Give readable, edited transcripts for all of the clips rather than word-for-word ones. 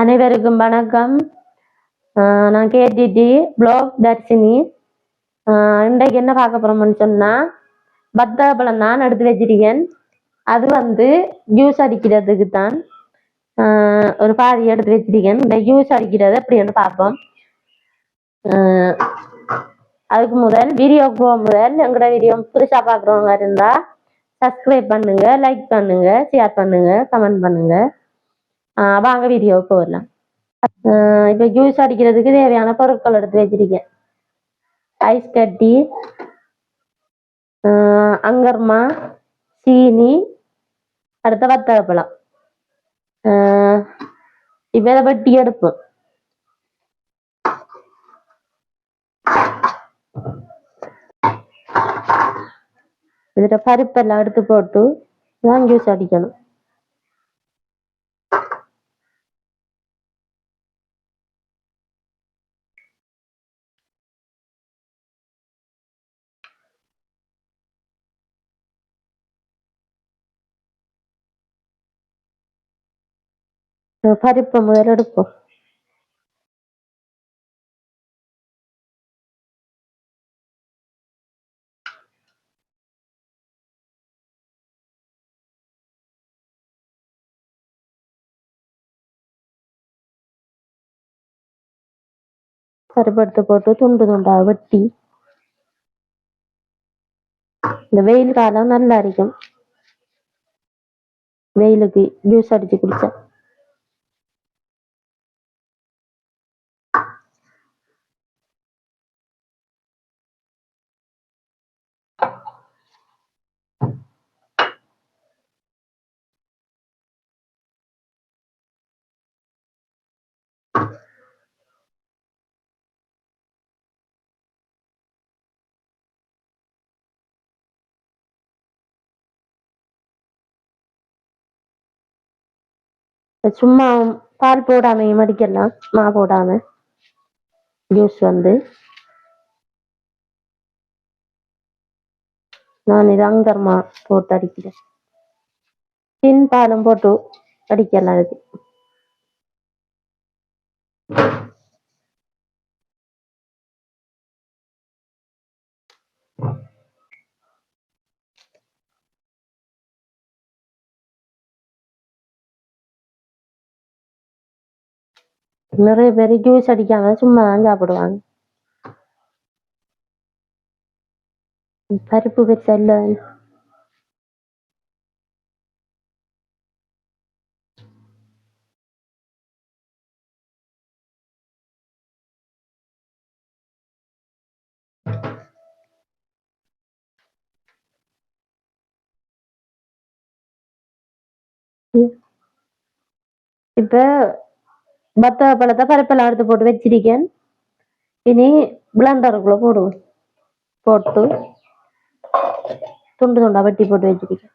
அனைவருக்கும் வணக்கம். நான் கேடிடி ப்ளாக் தர்ஷினி. இன்றைக்கு என்ன பார்க்க போறோம்னு சொன்னா பத்தாப்பழம் தான் எடுத்து வச்சிருக்கேன். அது வந்து ஜூஸ் அடிக்கிறதுக்கு தான் ஒரு பாதி எடுத்து வச்சிருக்கேன். இந்த ஜூஸ் அடிக்கிறது எப்படின்னு பார்ப்போம். அதுக்கு முதல் எங்களோட வீடியோ புதுசா பார்க்குறவங்க இருந்தா சப்ஸ்கிரைப் பண்ணுங்க, லைக் பண்ணுங்க, ஷேர் பண்ணுங்க, கமெண்ட் பண்ணுங்க. வாங்க வீடியோவுக்கு வரலாம். இப்போ ஜூஸ் அடிக்கிறதுக்கு தேவையான பொருட்கள் எடுத்து வச்சிருக்கேன். ஐஸ் கட்டி, அங்கர்மா, சீனி, அடுத்த வத்தப்பழம். இப்போ இதை வெட்டி எடுப்போம். இதுல பருப்பெல்லாம் எடுத்து போட்டு தான் ஜூஸ் அடிக்கணும். பருப்பை முதல் எடுப்போம். பருப்பு எடுத்து போட்டு துண்டு துண்டா வெட்டி, இந்த வெயில் காலம் நல்லா இருக்கும். வெயிலுக்கு ஜூஸ் அடிச்சு குடிச்சா. சும்மா பால் போடாமையும் அடிக்கலாம், மா போடாம. ஜூஸ் வந்து நான் இது அங்கர்மா போட்டு அடிக்கிறேன். டின் பாலும் போட்டு அடிக்கலாம். இருக்கு நிறைய பேர் ஜூஸ் அடிக்காம சும்மா தான் சாப்பிடுவாங்க. பருப்பு பெருசா இல்ல. இப்ப பழத்தை பருப்பெல்லாம் எடுத்து போட்டு வச்சிருக்கேன். இனி பிளண்டருக்குள்ள போடுவோம். போட்டு துண்டு துண்டா வெட்டி போட்டு வச்சிருக்கேன்.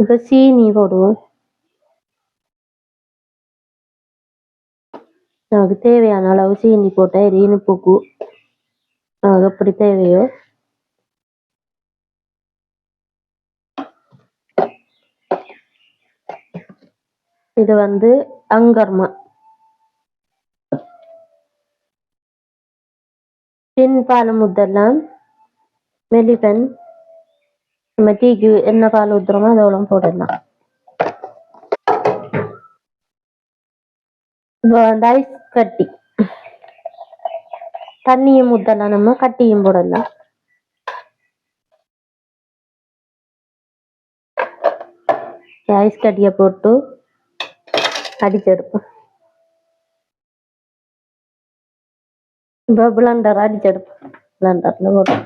இப்ப சீனி போடுவோம். நமக்கு தேவையான அளவு சீனி போட்ட இனிப்புக்கு நமக்கு எப்படி தேவையோ. இது வந்து அங்கர்மா பின் பால் முத்தெல்லாம் மெலிபன். நம்ம டீக்கு என்ன பால் ஊத்துறோமோ அதெல்லாம் போடலாம். இப்போ அந்த ஐஸ் கட்டி தண்ணியும் ஊத்தலாம், நம்ம கட்டியும் போடலாம். ஐஸ் கட்டியை போட்டு அடிச்செடுப்போம். இப்போ பிளண்டர் அடிச்செடுப்போம். பிளண்டர்ல போட்டு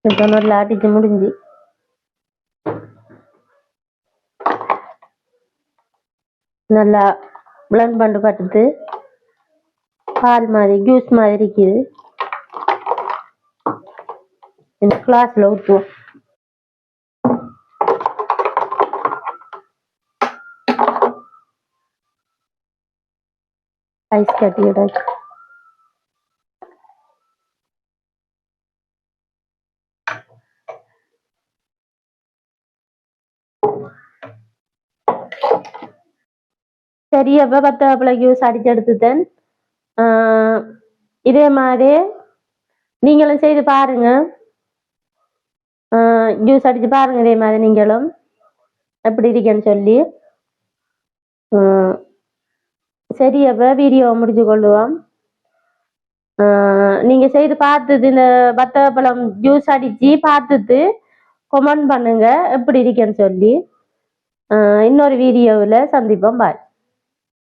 இப்போ நல்லா அடிச்சு முடிஞ்சு நல்லா பிளண்ட் பண்ணி பார்த்துட்டு பால் மாதிரி ஜூஸ் மாதிரி இருக்குது. இந்த கிளாஸ்ல ஊற்றுவோம். ஐஸ் கட்டி விடாச்சு. சரி, அப்போ 10 ஆப்பிள ஜூஸ் அடிச்சு எடுத்துட்டேன். இதே மாதிரி நீங்களும் செய்து பாருங்க. ஜூஸ் அடிச்சு பாருங்க இதே மாதிரி நீங்களும் எப்படி இருக்கேன்னு சொல்லி. சரி, அப்போ வீடியோ முடிச்சு கொள்ளுவோம். நீங்க செய்து பார்த்துட்டு இந்த பத்தப்பழம் ஜூஸ் அடிச்சு பார்த்துட்டு கமெண்ட் பண்ணுங்க எப்படி இருக்கேன்னு சொல்லி. இன்னொரு வீடியோவில் சந்திப்போம். பாய்.